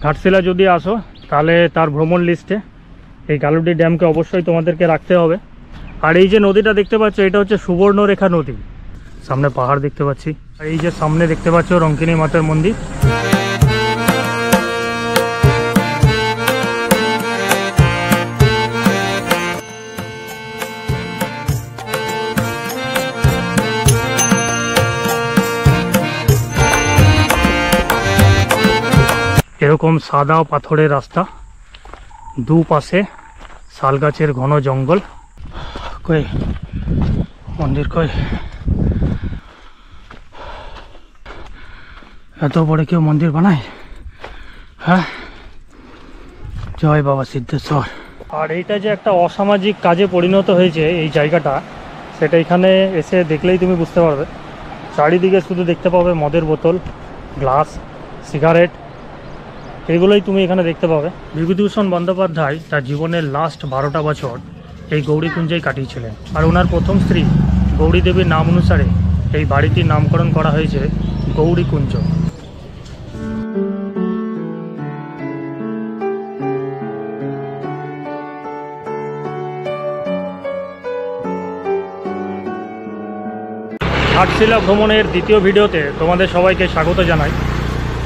ঘাটশিলা যদি আসো তাহলে তার ভ্রমণ লিস্টে এই গালুডি ড্যামকে অবশ্যই তোমাদেরকে রাখতে হবে। আর এই যে নদীটা দেখতে পাচ্ছ এটা হচ্ছে সুবর্ণরেখা নদী। সামনে পাহাড় দেখতে পাচ্ছি, আর এই যে সামনে দেখতে পাচ্ছ রঙ্কিনী মাতার মন্দির। এরকম সাদা পাথরের রাস্তা, দুপাশে শাল গাছের ঘন জঙ্গল। কই মন্দির কই? এত বড় কেউ মন্দির বানায়? হ্যাঁ, জয় বাবা সিদ্ধেশ্বর। আর এইটা যে একটা অসামাজিক কাজে পরিণত হয়েছে এই জায়গাটা, সেটা এখানে এসে দেখলেই তুমি বুঝতে পারবে। চারিদিকে শুধু দেখতে পাবে মদের বোতল, গ্লাস, সিগারেট, এগুলোই তুমি এখানে দেখতে পাবে। বিভূতিভূষণ বন্দ্যোপাধ্যায় তার জীবনের লাস্ট 12টা বছর এই গৌরীকুঞ্জেই কাটিয়েছিলেন। আর ওনার প্রথম স্ত্রী গৌরী দেবীর নাম অনুসারে এই বাড়িটির নামকরণ করা হয়েছে গৌরীকুঞ্জ। ঘাটশিলা ভ্রমণের দ্বিতীয় ভিডিওতে তোমাদের সবাইকে স্বাগত জানাই।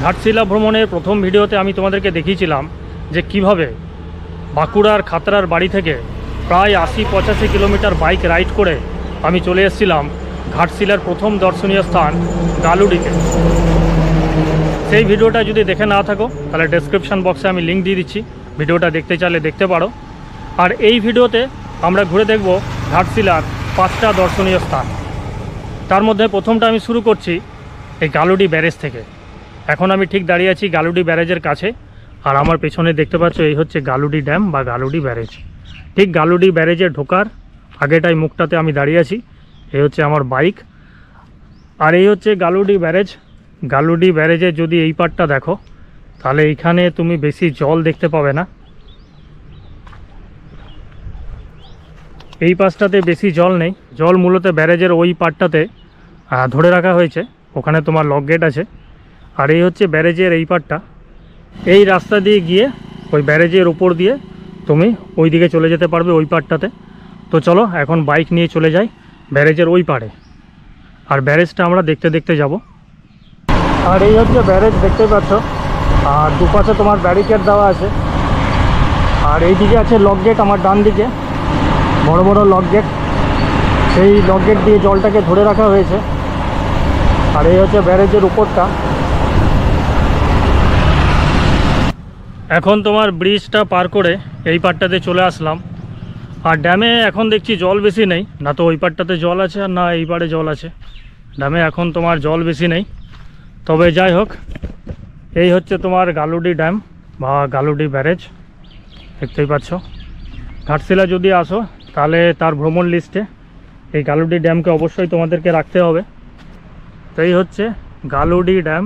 ঘাটশিলা ভ্রমণের প্রথম ভিডিওতে আমি তোমাদেরকে দেখিয়েছিলাম যে কিভাবে বাঁকুড়ার খাতড়ার বাড়ি থেকে প্রায় 80-85 কিলোমিটার বাইক রাইড করে আমি চলে এসেছিলাম ঘাটশিলার প্রথম দর্শনীয় স্থান গালুডিতে। সেই ভিডিওটা যদি দেখে না থাকো তাহলে ডেসক্রিপশন বক্সে আমি লিঙ্ক দিয়ে দিচ্ছি, ভিডিওটা দেখতে চাইলে দেখতে পারো। আর এই ভিডিওতে আমরা ঘুরে দেখব ঘাটশিলার 5টা দর্শনীয় স্থান। তার মধ্যে প্রথমটা আমি শুরু করছি এই গালুডি ব্যারেজ থেকে। এখন আমি ঠিক দাঁড়িয়ে আছি গালুডি ব্যারেজের কাছে, আর আমার পেছনে দেখতে পাচ্ছ এই হচ্ছে গালুডি ড্যাম বা গালুডি ব্যারেজ। ঠিক গালুডি ব্যারেজে ঢোকার আগেটাই মুখটাতে আমি দাঁড়িয়ে আছি, এই হচ্ছে আমার বাইক। আর এই হচ্ছে গালুডি ব্যারেজ। গালুডি ব্যারেজে যদি এই পার্টটা দেখো তাহলে এইখানে তুমি বেশি জল দেখতে পাবে না, এই পাশটাতে বেশি জল নেই। জল মূলত ব্যারেজের ওই পার্টটাতে ধরে রাখা হয়েছে, ওখানে তোমার লক গেট আছে। আর এই হচ্ছে ব্যারেজের এই পার্টটা। এই রাস্তা দিয়ে গিয়ে ওই ব্যারেজের উপর দিয়ে তুমি ওই দিকে চলে যেতে পারবে ওই পার্টটাতে। তো চলো এখন বাইক নিয়ে চলে যাই ব্যারেজের ওই পাড়ে, আর ব্যারেজটা আমরা দেখতে দেখতে যাব। আর এই হচ্ছে ব্যারেজ, দেখতে পাচ্ছ। আর দুপাশে তোমার ব্যারিকেড দেওয়া আছে, আর এই দিকে আছে লক গেট, আমার ডান দিকে বড় বড় লক গেট। সেই লক গেট দিয়ে জলটাকে ধরে রাখা হয়েছে। আর এই হচ্ছে ব্যারেজের উপরটা। এখন তোমার ব্রিজটা পার করে এই পাড়টাতে চলে আসলাম। আর ড্যামে এখন দেখছি জল বেশি নেই, না তো ওই পাড়টাতে জল আছে আর না এই পাড়ে জল আছে। ড্যামে এখন তোমার জল বেশি নেই, তবে যাই হোক এই হচ্ছে তোমার গালুডি ড্যাম বা গালুডি ব্যারেজ, দেখতেই পাচ্ছ। ঘাটশিলা যদি আসো তাহলে তার ভ্রমণ লিস্টে এই গালুডি ড্যামকে অবশ্যই তোমাদেরকে রাখতে হবে। তো এই হচ্ছে গালুডি ড্যাম।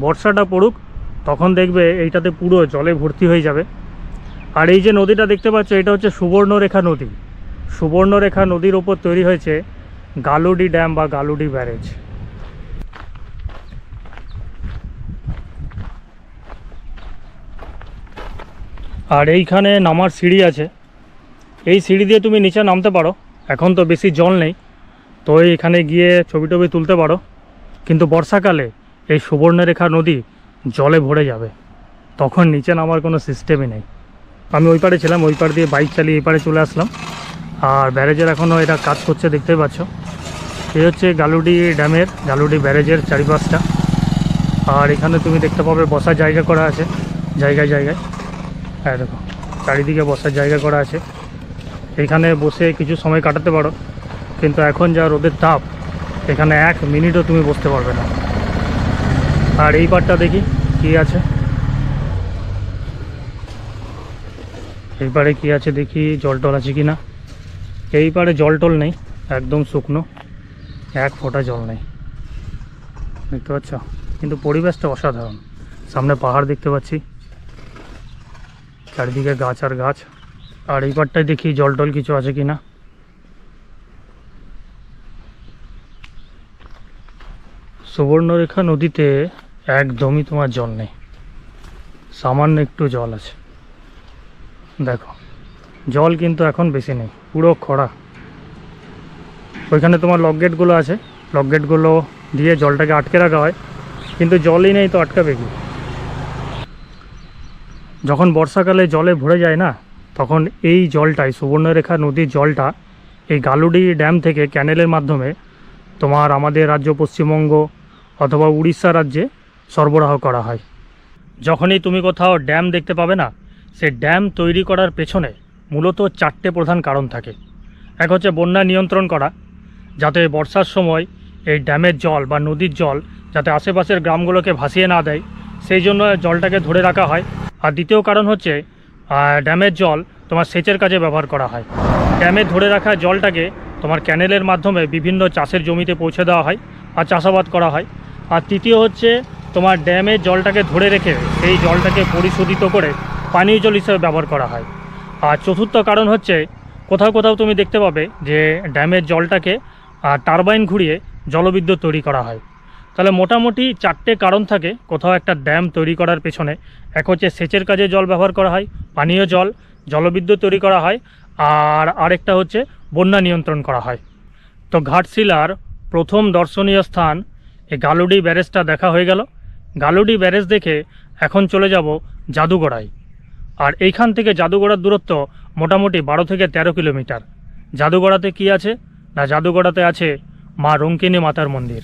বর্ষাটা পড়ুক তখন দেখবে এইটাতে পুরো জলে ভর্তি হয়ে যাবে। আর এই যে নদীটা দেখতে পাচ্ছ এটা হচ্ছে সুবর্ণরেখা নদী। সুবর্ণরেখা নদীর ওপর তৈরি হয়েছে গালুডি ড্যাম বা গালুডি ব্যারেজ। আর এইখানে নামার সিঁড়ি আছে, এই সিঁড়ি দিয়ে তুমি নিচে নামতে পারো। এখন তো বেশি জল নেই, তো এখানে গিয়ে ছবি টবি তুলতে পারো। কিন্তু বর্ষাকালে এই সুবর্ণরেখা নদী জলে ভরে যাবে, তখন নিচে নামার কোনো সিস্টেমই নেই। আমি ওই পারে ছিলাম, ওই পার দিয়ে বাইক চালিয়ে এই পারে চলে আসলাম। আর ব্যারেজের এখনও এটা কাজ করছে, দেখতেই পাচ্ছ। এই হচ্ছে গালুডি ড্যামের, গালুডি ব্যারেজের চারিপাশটা। আর এখানে তুমি দেখতে পাবে বসার জায়গা করা আছে জায়গায় জায়গায়। হ্যাঁ দেখো, চারিদিকে বসার জায়গা করা আছে, এখানে বসে কিছু সময় কাটাতে পারো। কিন্তু এখন যা রোদের তাপ, এখানে 1 মিনিটও তুমি বসতে পারবে না। আর এই পারটা দেখি কি আছে, এই পারে কি আছে দেখি, জল টল আছে কি না। এই পারে জল টল নেই, একদম শুকনো, 1 ফোঁটা জল নেই, দেখতে পাচ্ছ। কিন্তু পরিবেশটা অসাধারণ। সামনে পাহাড় দেখতে পাচ্ছি, চারিদিকে গাছ আর গাছ। আর এই পারটায় দেখি জল টল কিছু আছে কি না। সুবর্ণরেখা নদীতে একদমই তোমার জল নেই, সামান্য একটু জল আছে। দেখো জল কিন্তু এখন বেশি নেই, পুরো খরা। ওইখানে তোমার লক গেটগুলো আছে, লক গেটগুলো দিয়ে জলটাকে আটকে রাখা হয়, কিন্তু জলই নেই তো আটকাবে কি। যখন বর্ষাকালে জলে ভরে যায় না, তখন এই জলটাই, সুবর্ণরেখা নদীর জলটা এই গালুডি ড্যাম থেকে ক্যানেলের মাধ্যমে তোমার আমাদের রাজ্য পশ্চিমবঙ্গ অথবা উড়িষ্যা রাজ্যে সরবরাহ করা হয়। যখনই তুমি কোথাও ড্যাম দেখতে পাবে না, সে ড্যাম তৈরি করার পেছনে মূলত 4টে প্রধান কারণ থাকে। এক হচ্ছে বন্যা নিয়ন্ত্রণ করা, যাতে বর্ষার সময় এই ড্যামের জল বা নদীর জল যাতে আশেপাশের গ্রামগুলোকে ভাসিয়ে না দেয়, সেই জন্য জলটাকে ধরে রাখা হয়। আর দ্বিতীয় কারণ হচ্ছে ড্যামের জল তোমার সেচের কাজে ব্যবহার করা হয়। ড্যামে ধরে রাখা জলটাকে তোমার ক্যানেলের মাধ্যমে বিভিন্ন চাষের জমিতে পৌঁছে দেওয়া হয় আর চাষাবাদ করা হয়। আর তৃতীয় হচ্ছে তোমার ড্যামের জলটাকে ধরে রেখে সেই জলটাকে পরিশোধিত করে পানীয় জল হিসেবে ব্যবহার করা হয়। আর চতুর্থ কারণ হচ্ছে কোথাও কোথাও তুমি দেখতে পাবে যে ড্যামের জলটাকে টারবাইন ঘুরিয়ে জলবিদ্যুৎ তৈরি করা হয়। তাহলে মোটামুটি 4টে কারণ থাকে কোথাও একটা ড্যাম তৈরি করার পেছনে। এক হচ্ছে সেচের কাজে জল ব্যবহার করা হয়, পানীয় জল, জলবিদ্যুৎ তৈরি করা হয়, আর আরেকটা হচ্ছে বন্যা নিয়ন্ত্রণ করা হয়। তো ঘাটশিলার প্রথম দর্শনীয় স্থান এই গালুডি ব্যারেজটা দেখা হয়ে গেল। গালুডি ব্যারেজ দেখে এখন চলে যাব জাদুগড়ায়। আর এইখান থেকে জাদুগড়ার দূরত্ব মোটামুটি 12 থেকে 13 কিলোমিটার। জাদুগড়াতে কি আছে না, জাদুগড়াতে আছে মা রঙ্কিনী মাতার মন্দির।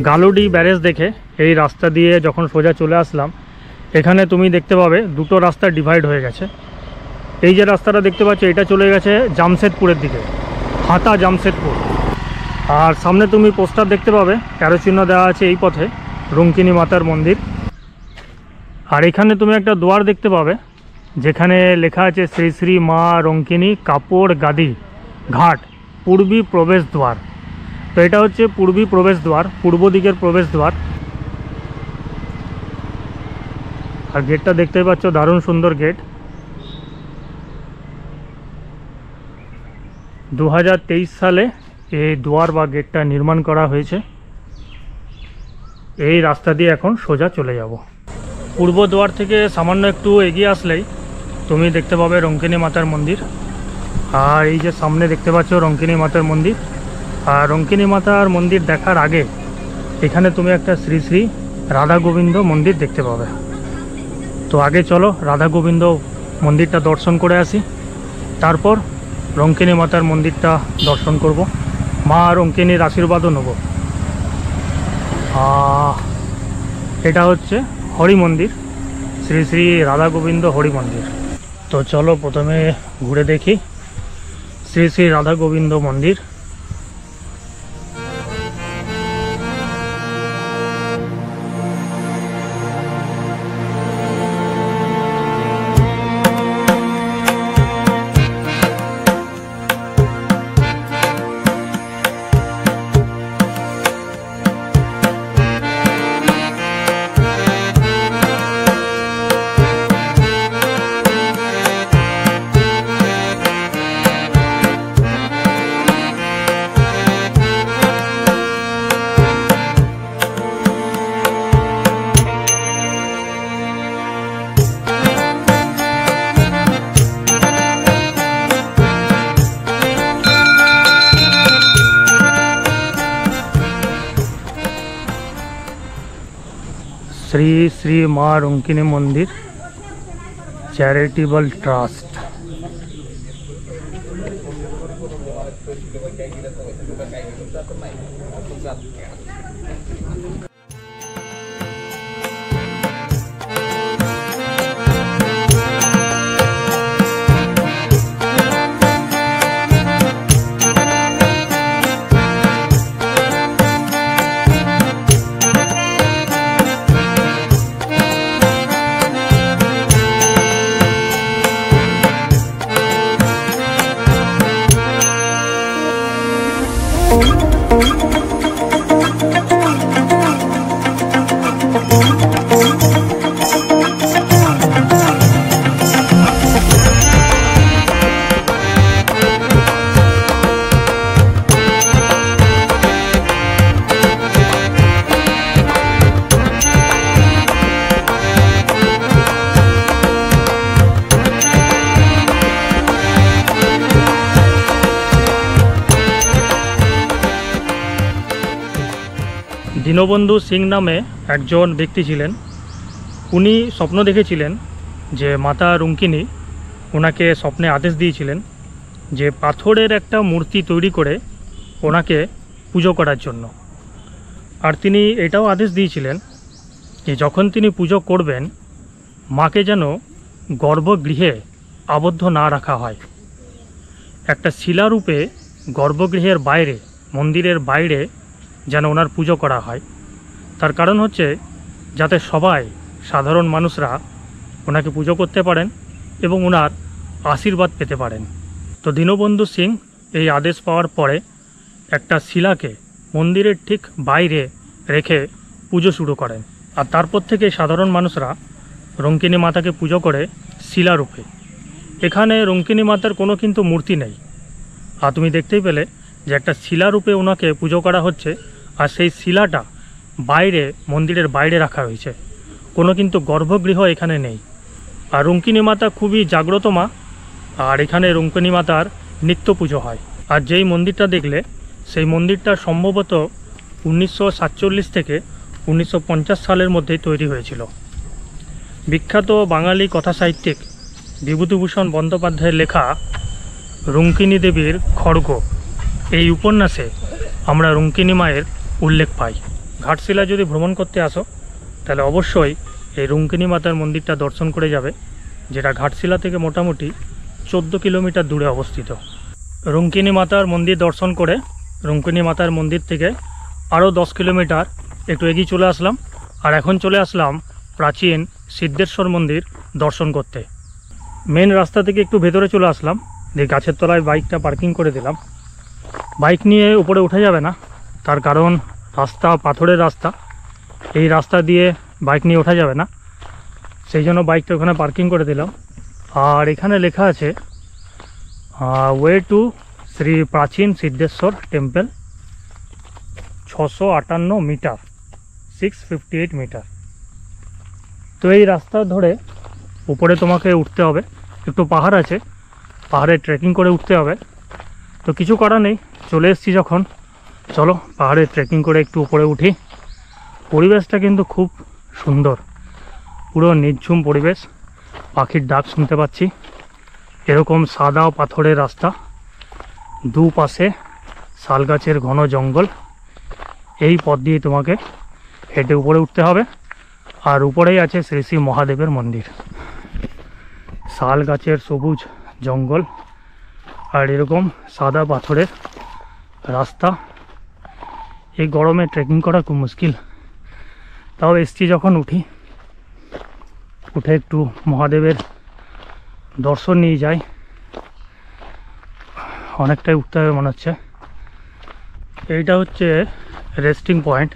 গালুডি ব্যারেজ দেখে এই রাস্তা দিয়ে যখন সোজা চলে আসলাম, এখানে তুমি দেখতে পাবে দুটো রাস্তা ডিভাইড হয়ে গেছে। এই যে রাস্তাটা দেখতে পাচ্ছ, এটা চলে গেছে জামশেদপুরের দিকে, হাতা জামশেদপুর। আর সামনে তুমি পোস্টার দেখতে পাবে, অ্যারো চিহ্ন দেওয়া আছে এই পথে রঙ্কিনী মাতার মন্দির। আর এখানে তুমি একটা দুয়ার দেখতে পাবে যেখানে লেখা আছে শ্রী শ্রী মা রঙ্কিনী কাপড় গাদি ঘাট পূর্বী প্রবেশ দ্বার। তো এটা হচ্ছে পূর্বী প্রবেশ দ্বার, পূর্ব দিকের প্রবেশ দ্বার। আর গেটটা দেখতেই পাচ্ছ, দারুণ সুন্দর গেট। 2023 সালে এই দুয়ার বা গেটটা নির্মাণ করা হয়েছে। এই রাস্তা দিয়ে এখন সোজা চলে যাব। পূর্ব দুয়ার থেকে সামান্য একটু এগিয়ে আসলেই তুমি দেখতে পাবে রঙ্কিনী মাতার মন্দির। আর এই যে সামনে দেখতে পাচ্ছ রঙ্কিনী মাতার মন্দির। আর রঙ্কিনী মাতার মন্দির দেখার আগে এখানে তুমি একটা শ্রী শ্রী রাধা গোবিন্দ মন্দির দেখতে পাবে। তো আগে চলো রাধা গোবিন্দ মন্দিরটা দর্শন করে আসি, তারপর রঙ্কিনী মাতার মন্দিরটা দর্শন করব, মা রঙ্কিনীর আশীর্বাদও নেব। এটা হচ্ছে হরি মন্দির, শ্রী শ্রী রাধা গোবিন্দ হরি মন্দির। তো চলো প্রথমে ঘুরে দেখি শ্রী শ্রী রাধা গোবিন্দ মন্দির। শ্রী শ্রী মা রঙ্কিনী মন্দির চ্যারিটেবল ট্রাস্ট। দীনবন্ধু সিং নামে একজন ব্যক্তি ছিলেন। উনি স্বপ্ন দেখেছিলেন যে মাতা রুঙ্কিনী ওনাকে স্বপ্নে আদেশ দিয়েছিলেন যে পাথরের একটা মূর্তি তৈরি করে ওনাকে পুজো করার জন্য। আর তিনি এটাও আদেশ দিয়েছিলেন যে যখন তিনি পুজো করবেন মাকে যেন গর্ভগৃহে আবদ্ধ না রাখা হয়, একটা শিলারূপে গর্ভগৃহের বাইরে, মন্দিরের বাইরে যেন ওনার পুজো করা হয়। তার কারণ হচ্ছে যাতে সবাই সাধারণ মানুষরা ওনাকে পুজো করতে পারেন এবং ওনার আশীর্বাদ পেতে পারেন। তো দীনবন্ধু সিং এই আদেশ পাওয়ার পরে একটা শিলাকে মন্দিরের ঠিক বাইরে রেখে পুজো শুরু করেন। আর তারপর থেকে সাধারণ মানুষরা রঙ্কিনী মাতাকে পুজো করে শিলারূপে। এখানে রঙ্কিনী মাতার কোনো কিন্তু মূর্তি নেই। আর তুমি দেখতেই পেলে যে একটা শিলারূপে ওনাকে পুজো করা হচ্ছে, আর সেই শিলাটা বাইরে, মন্দিরের বাইরে রাখা হয়েছে। কোনো কিন্তু গর্ভগৃহ এখানে নেই। আর রঙ্কিনী মাতা খুবই জাগ্রত মা, আর এখানে রঙ্কিনী মাতার নিত্য পুজো হয়। আর যেই মন্দিরটা দেখলে সেই মন্দিরটা সম্ভবত 1947 থেকে 1950 সালের মধ্যে তৈরি হয়েছিল। বিখ্যাত বাঙালি কথা সাহিত্যিক বিভূতিভূষণ বন্দ্যোপাধ্যায়ের লেখা রঙ্কিনী দেবীর খড়গ এই উপন্যাসে আমরা রঙ্কিনী মায়ের উল্লেখ পাই। ঘাটশিলা যদি ভ্রমণ করতে আসো তাহলে অবশ্যই এই রঙ্কিনী মাতার মন্দিরটা দর্শন করে যাবে, যেটা ঘাটশিলা থেকে মোটামুটি 14 কিলোমিটার দূরে অবস্থিত। রঙ্কিনী মাতার মন্দির দর্শন করে রঙ্কিনী মাতার মন্দির থেকে আরও 10 কিলোমিটার একটু এগিয়ে চলে আসলাম। আর এখন চলে আসলাম প্রাচীন সিদ্ধেশ্বর মন্দির দর্শন করতে। মেন রাস্তা থেকে একটু ভেতরে চলে আসলাম, দিয়ে গাছের তলায় বাইকটা পার্কিং করে দিলাম। বাইক নিয়ে উপরে উঠা যাবে না, তার কারণ রাস্তা পাথরের রাস্তা, এই রাস্তা দিয়ে বাইক নিয়ে ওঠা যাবে না, সেই জন্য বাইকটা ওখানে পার্কিং করে দিলাম। আর এখানে লেখা আছে ওয়ে টু শ্রী প্রাচীন সিদ্ধেশ্বর টেম্পল, 658 মিটার, 658 মিটার। তো এই রাস্তা ধরে উপরে তোমাকে উঠতে হবে, একটু পাহাড় আছে, পাহাড়ে ট্রেকিং করে উঠতে হবে। তো কিছু করার নেই, চলে এসেছি যখন, চলো পাহাড়ে ট্রেকিং করে একটু উপরে উঠি। পরিবেশটা কিন্তু খুব সুন্দর, পুরো নিঝুম পরিবেশ, পাখির ডাক শুনতে পাচ্ছি। এরকম সাদা পাথরের রাস্তা, দুপাশে শাল গাছের ঘন জঙ্গল, এই পথ দিয়ে তোমাকে হেঁটে উপরে উঠতে হবে। আর উপরেই আছে শ্রী শ্রী মহাদেবের মন্দির। শাল গাছের সবুজ জঙ্গল আর এরকম সাদা পাথরের রাস্তা, এই গরমে ট্রেকিং করা খুব মুশকিল। তাও এসছি যখন উঠি, উঠে একটু মহাদেবের দর্শন নিয়ে যাই। অনেকটাই উঠতে হবে মনে হচ্ছে। এইটা হচ্ছে রেস্টিং পয়েন্ট,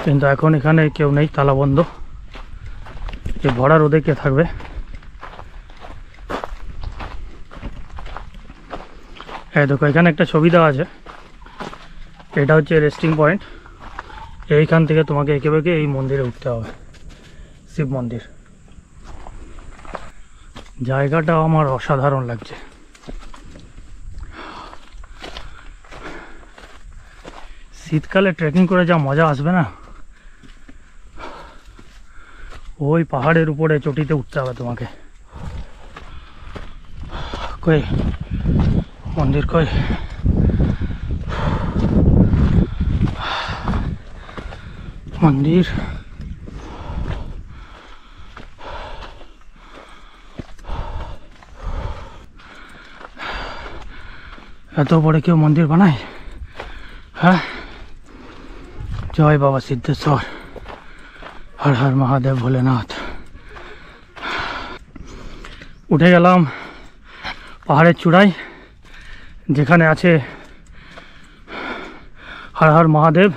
কিন্তু এখন এখানে কেউ নেই, তালা বন্ধ। যে ভরা রোদে কে থাকবে। হ্যাঁ দেখো, এখানে একটা ছবি দেওয়া আছে, এটা হচ্ছে রেস্টিং পয়েন্ট। এইখান থেকে তোমাকে এঁকে বেঁকে এই মন্দিরে উঠতে হবে, শিব মন্দির। জায়গাটা আমার অসাধারণ লাগছে। শীতকালে ট্রেকিং করে যা মজা আসবে না, ওই পাহাড়ের উপরে চটিতে উঠতে হবে তোমাকে। কই মন্দির, কই মন্দির? এত বড় কেউ মন্দির বানায়? হ্যাঁ, জয় বাবা সিদ্ধেশ্বর, হর হর মহাদেব ভোলেনাথ। উঠে গেলাম পাহাড়ের চূড়ায়, যেখানে আছে হর হর মহাদেব,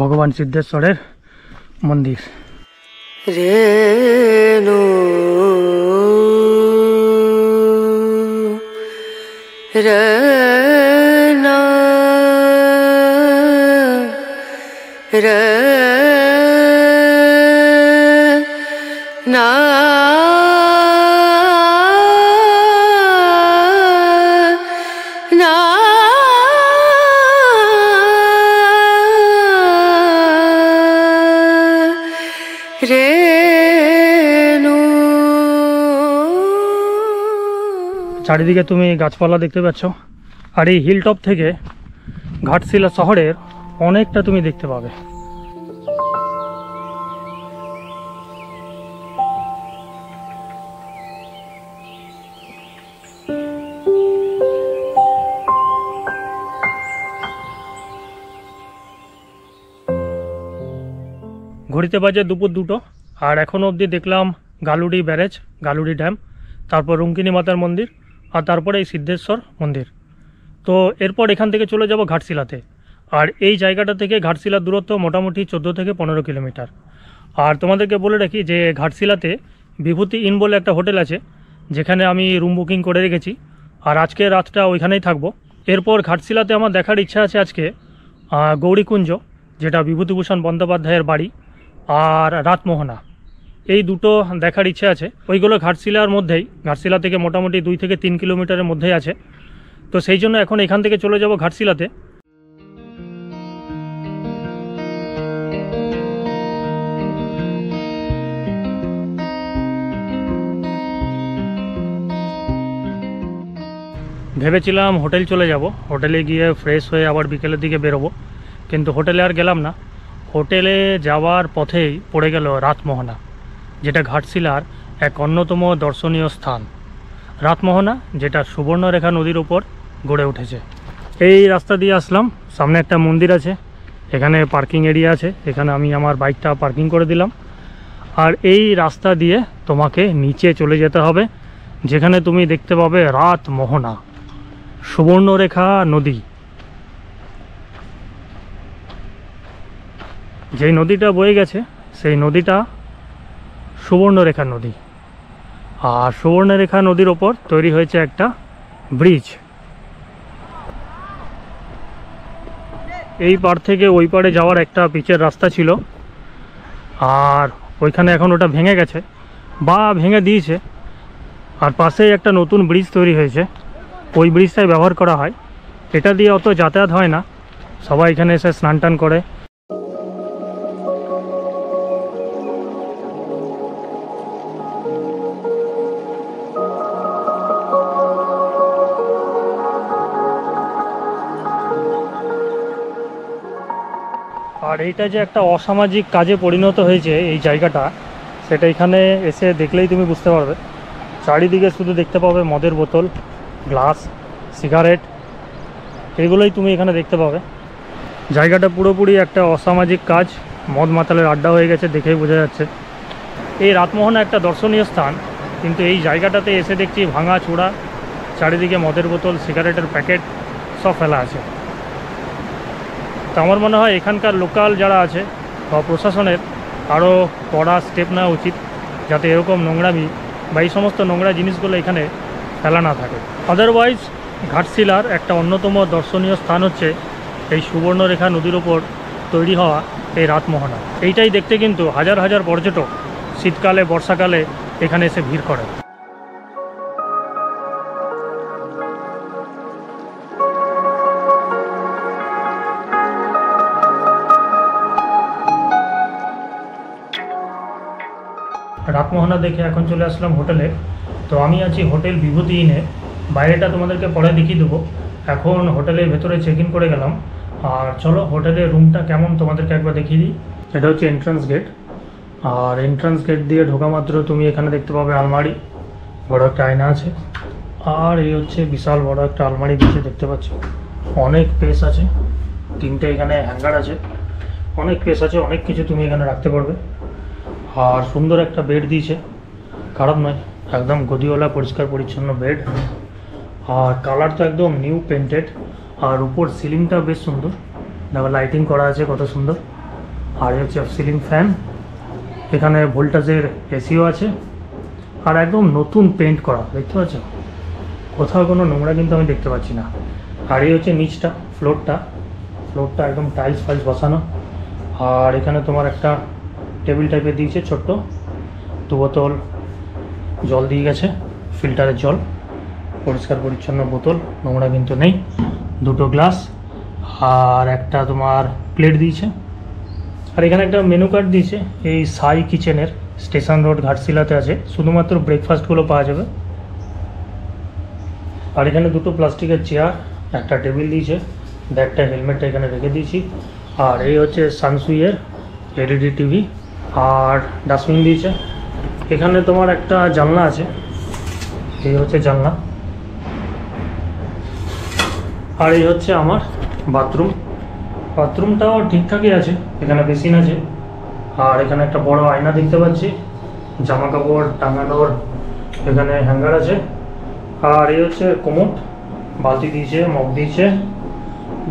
ভগবান সিদ্ধেশ্বরের মন্দির। রেণু রনা রনা না রেণু। চারিদিকে তুমি গাছপালা দেখতে পাচ্ছ, আর এই হিলটপ থেকে ঘাটশিলা শহরের অনেকটা তুমি দেখতে পাবে। ঘড়িতে বাজে দুপুর 2টো, আর এখনও অবধি দেখলাম গালুডি ব্যারেজ, গালুডি ড্যাম, তারপর রুঙ্কিনী মাতার মন্দির, আর তারপরে এই সিদ্ধেশ্বর মন্দির। তো এরপর এখান থেকে চলে যাব ঘাটশিলাতে। আর এই জায়গাটা থেকে ঘাটশিলার দূরত্ব মোটামুটি 14 থেকে 15 কিলোমিটার। আর তোমাদেরকে বলে রাখি যে ঘাটশিলাতে বিভূতি ইন বলে একটা হোটেল আছে, যেখানে আমি রুম বুকিং করে রেখেছি, আর আজকে রাতটা ওইখানেই থাকবো। এরপর ঘাটশিলাতে আমার দেখার ইচ্ছা আছে আজকে গৌরীকুঞ্জ, যেটা বিভূতিভূষণ বন্দ্যোপাধ্যায়ের বাড়ি, আর রাতমোহনা, এই দুটো দেখার ইচ্ছে আছে। ওইগুলো ঘাটশিলার মধ্যেই, ঘাটশিলা থেকে মোটামুটি 2 থেকে 3 কিলোমিটারের মধ্যেই আছে। তো সেই জন্য এখন এখান থেকে চলে যাব ঘাটশিলাতে। ভেবেছিলাম হোটেল চলে যাব, হোটেলে গিয়ে ফ্রেশ হয়ে আবার বিকেলের দিকে বেরোবো, কিন্তু হোটেলে আর গেলাম না। হোটেলে যাওয়ার পথেই পড়ে গেল রাতমোহনা, যেটা ঘাটশিলার এক অন্যতম দর্শনীয় স্থান। রাতমোহনা, যেটা সুবর্ণরেখা নদীর উপর গড়ে উঠেছে। এই রাস্তা দিয়ে আসলাম, সামনে একটা মন্দির আছে, এখানে পার্কিং এরিয়া আছে, এখানে আমি আমার বাইকটা পার্কিং করে দিলাম। আর এই রাস্তা দিয়ে তোমাকে নিচে চলে যেতে হবে, যেখানে তুমি দেখতে পাবে রাতমোহনা, সুবর্ণরেখা নদী। যেই নদীটা বয়ে গেছে সেই নদীটা সুবর্ণরেখা নদী। আর সুবর্ণরেখা নদীর ওপর তৈরি হয়েছে একটা ব্রিজ। এই পার থেকে ওই পারে যাওয়ার একটা পিচের রাস্তা ছিল, আর ওইখানে এখন ওটা ভেঙে গেছে বা ভেঙে দিয়েছে। আর পাশেই একটা নতুন ব্রিজ তৈরি হয়েছে, ওই ব্রিজটাই ব্যবহার করা হয়। এটা দিয়ে অত যাতায়াত হয় না, সবাই এখানে এসে স্নান টান করে। আর এইটা যে একটা অসামাজিক কাজে পরিণত হয়েছে এই জায়গাটা, সেটা এখানে এসে দেখলেই তুমি বুঝতে পারবে। চারিদিকে শুধু দেখতে পাবে মদের বোতল, গ্লাস, সিগারেট, এগুলোই তুমি এখানে দেখতে পাবে। জায়গাটা পুরোপুরি একটা অসামাজিক কাজ, মদ মাতালের আড্ডা হয়ে গেছে, দেখেই বোঝা যাচ্ছে। এই রাতমোহনা একটা দর্শনীয় স্থান, কিন্তু এই জায়গাটাতে এসে দেখছি ভাঙা চূড়া, চারিদিকে মদের বোতল, সিগারেটের প্যাকেট সব ফেলা আছে। তো আমার মনে হয় এখানকার লোকাল যারা আছে বা প্রশাসনের আরও কড়া স্টেপ নেওয়া উচিত, যাতে এরকম নোংরামি বা এই সমস্ত নোংরা জিনিসগুলো এখানে ফেলা না থাকে। আদারওয়াইজ ঘাটশিলার একটা অন্যতম দর্শনীয় স্থান হচ্ছে এই সুবর্ণরেখা নদীর ওপর তৈরি হওয়া এই রাতমোহনা। এইটাই দেখতে কিন্তু হাজার হাজার পর্যটক শীতকালে, বর্ষাকালে এখানে এসে ভিড় করে। রাতমোহনা দেখে এখন চলে আসলাম হোটেলে। তো আমি আছি হোটেল বিভূতি ইনে, বাইরেটা তোমাদেরকে পরে দেখিয়ে দেবো। এখন হোটেলের ভেতরে চেক ইন করে গেলাম, আর চলো হোটেলের রুমটা কেমন তোমাদেরকে একবার দেখিয়ে দিই। এটা হচ্ছে এন্ট্রান্স গেট, আর এন্ট্রান্স গেট দিয়ে ঢোকা মাত্র তুমি এখানে দেখতে পাবে আলমারি, বড় একটা আয়না আছে, আর এই হচ্ছে বিশাল বড় একটা আলমারি দিয়েছে, দেখতে পাচ্ছ অনেক স্পেস আছে। 3টে এখানে হ্যাঙ্গার আছে, অনেক স্পেস আছে, অনেক কিছু তুমি এখানে রাখতে পারবে। আর সুন্দর একটা বেড দিয়েছে, খারাপ নয়, একদম গদিওয়ালা পরিষ্কার পরিচ্ছন্ন বেড। আর কালার তো একদম নিউ পেন্টেড, আর উপর সিলিংটা বেশ সুন্দর, দেখো লাইটিং করা আছে কত সুন্দর। আর হচ্ছে সিলিং ফ্যান, এখানে ভোল্টাজের এসিও আছে, আর একদম নতুন পেন্ট করা, দেখতে পাচ্ছ? কোথাও কোনো নোংরা কিন্তু আমি দেখতে পাচ্ছি না। আর এই হচ্ছে নিচটা, ফ্লোরটা একদম টাইলস ফাইলস বসানো। আর এখানে তোমার একটা টেবিল টাইপের দিয়েছে ছোট্ট, 2 বোতল জল দিয়ে গেছে, ফিল্টারের জল, পরিষ্কার পরিচ্ছন্ন বোতল, নোংরা কিন্তু নেই। 2টো গ্লাস আর একটা তোমার প্লেট দিয়েছে। আর এখানে একটা মেনু কার্ড দিয়েছে, এই সাই কিচেনের, স্টেশন রোড ঘাটশিলাতে আছে, শুধুমাত্র ব্রেকফাস্টগুলো পাওয়া যাবে। আর এখানে 2টো প্লাস্টিকের চেয়ার, একটা টেবিল দিয়েছে, ব্যাগটা হেলমেটটা এখানে রেখে দিয়েছি। আর এই হচ্ছে সানসুইয়ের এলইডি টিভি, আর ডাস্টবিন দিয়েছে। এখানে তোমার একটা জানলা আছে, এই হচ্ছে জানলা। আর এই হচ্ছে আমার বাথরুমটাও ঠিকঠাকই আছে, এখানে বেসিন আছে। আর এখানে একটা বড় আয়না দেখতে পাচ্ছি, জামা কাপড় টাঙানোর এখানে হ্যাঙ্গার আছে। আর এই হচ্ছে কোমোড, বালতি দিয়েছে, মগ দিয়েছে,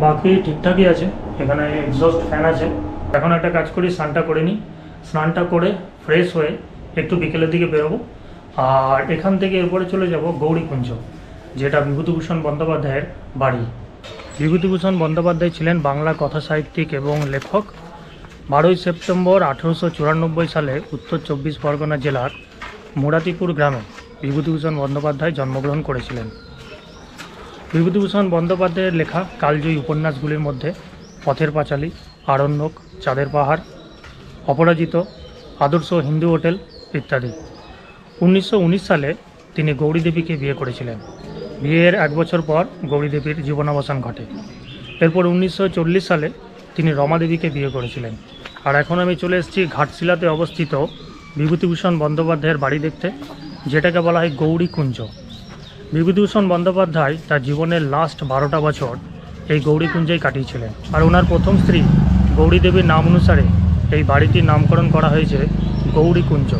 বাকি ঠিকঠাকই আছে। এখানে এক্সস্ট ফ্যান আছে। এখন একটা কাজ করি, স্নানটা করে নিই, স্নানটা করে ফ্রেশ হয়ে একটু বিকেলের দিকে বেরোবো। আর এখান থেকে এরপরে চলে যাব গৌরীকুঞ্জ, যেটা বিভূতিভূষণ বন্দ্যোপাধ্যায়ের বাড়ি। বিভূতিভূষণ বন্দ্যোপাধ্যায় ছিলেন বাংলা কথা সাহিত্যিক এবং লেখক। 12ই সেপ্টেম্বর 1894 সালে উত্তর 24 পরগনা জেলার মুরাতিপুর গ্রামে বিভূতিভূষণ বন্দ্যোপাধ্যায় জন্মগ্রহণ করেছিলেন। বিভূতিভূষণ বন্দ্যোপাধ্যায়ের লেখা কালজয়ী উপন্যাসগুলির মধ্যে পথের পাঁচালী, আরণ্যক, চাঁদের পাহাড়, অপরাজিত, আদর্শ হিন্দু হোটেল ইত্যাদি। 1919 সালে তিনি গৌরীদেবীকে বিয়ে করেছিলেন। বিয়ের 1 বছর পর গৌরীদেবীর জীবনাবসান ঘটে। এরপর 1940 সালে তিনি রমাদেবীকে বিয়ে করেছিলেন। আর এখন আমি চলে এসেছি ঘাটশিলাতে অবস্থিত বিভূতিভূষণ বন্দ্যোপাধ্যায়ের বাড়ি দেখতে, যেটাকে বলা হয় গৌরীকুঞ্জ। বিভূতিভূষণ বন্দ্যোপাধ্যায় তার জীবনের লাস্ট 12টা বছর এই গৌরীকুঞ্জেই কাটিয়েছিলেন। আর ওনার প্রথম স্ত্রী গৌরীদেবীর নাম অনুসারে এই বাড়িটির নামকরণ করা হয়েছে গৌরীকুঞ্জ।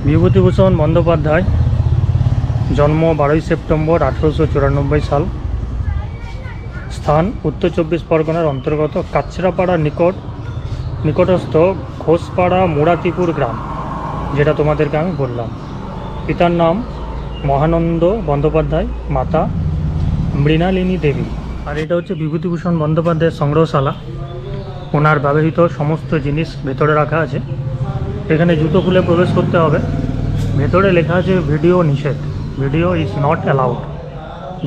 বিভূতিভূষণ বন্দ্যোপাধ্যায় জন্ম 12ই সেপ্টেম্বর 1894 সাল। স্থান উত্তর 24 পরগনার অন্তর্গত কাছড়াপাড়া নিকটস্থ ঘোষপাড়া মুরাতিপুর গ্রাম, যেটা তোমাদেরকে আমি বললাম। পিতার নাম মহানন্দ বন্দ্যোপাধ্যায়, মাতা মৃণালিনী দেবী। আর এটা হচ্ছে বিভূতিভূষণ বন্দ্যোপাধ্যায়ের সংগ্রহশালা। ওনার ব্যবহৃত সমস্ত জিনিস ভেতরে রাখা আছে। এখানে জুতো খুলে প্রবেশ করতে হবে। ভেতরে লেখা আছে ভিডিও নিষেধ, ভিডিও ইজ নট অ্যালাউড।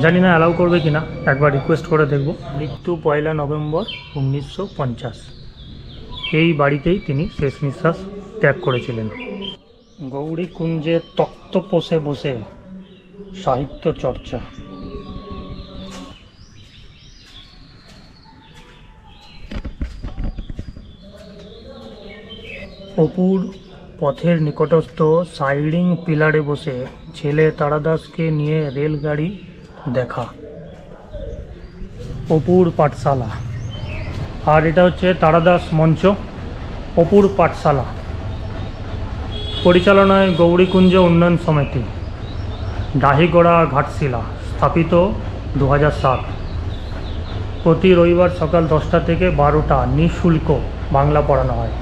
জানি না অ্যালাউ করবে কিনা, একবার রিকোয়েস্ট করে দেখব। মৃত্যু 1 নভেম্বর 1950। এই বাড়িতেই তিনি শেষ নিঃশ্বাস ত্যাগ করেছিলেন। গৌরীকুঞ্জে তক্তপোষে বসে সাহিত্য চর্চা। অপুর পথের নিকটস্থ সাইডিং পিলারে বসে ছেলে তারাদাসকে নিয়ে রেলগাড়ি দেখা। অপুর পাঠশালা। আর এটা হচ্ছে তারাদাস মঞ্চ, অপুর পাঠশালা। পরিচালনায় গৌরীকুঞ্জ উন্নয়ন সমিতি, ডাহিগড়া ঘাটশিলা, স্থাপিত 2007। প্রতি রবিবার সকাল 10টা থেকে 12টা নিঃশুল্ক বাংলা পড়ানো হয়,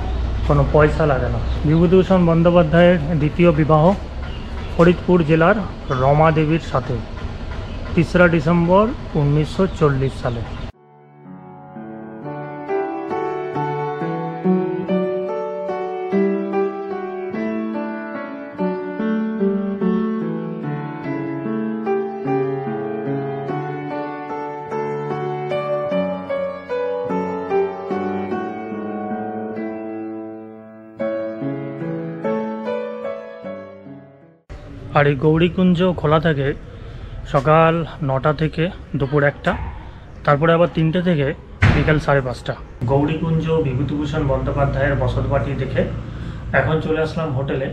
কোনো পয়সা লাগে না। বিভূতিভূষণ বন্দ্যোপাধ্যায়ের দ্বিতীয় বিবাহ ফরিদপুর জেলার রমা দেবীর সাথে 3রা ডিসেম্বর 1940 সালে। আর এই গৌরীকুঞ্জ খোলা থাকে সকাল 9টা থেকে দুপুর 1টা, তারপরে আবার 3টে থেকে বিকাল 5:30। গৌরীকুঞ্জ বিভূতিভূষণ বন্দ্যোপাধ্যায়ের বসতবাটি দেখে এখন চলে আসলাম হোটেলে।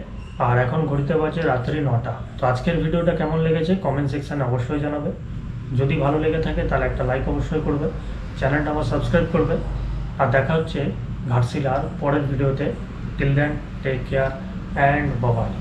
আর এখন ঘুরতে বাজে রাত্রি 9টা। তো আজকের ভিডিওটা কেমন লেগেছে কমেন্ট সেকশানে অবশ্যই জানাবে। যদি ভালো লেগে থাকে তাহলে একটা লাইক অবশ্যই করবে, চ্যানেলটা আমার সাবস্ক্রাইব করবে। আর দেখা হচ্ছে ঘাটশিলার পরের ভিডিওতে till then take care and by.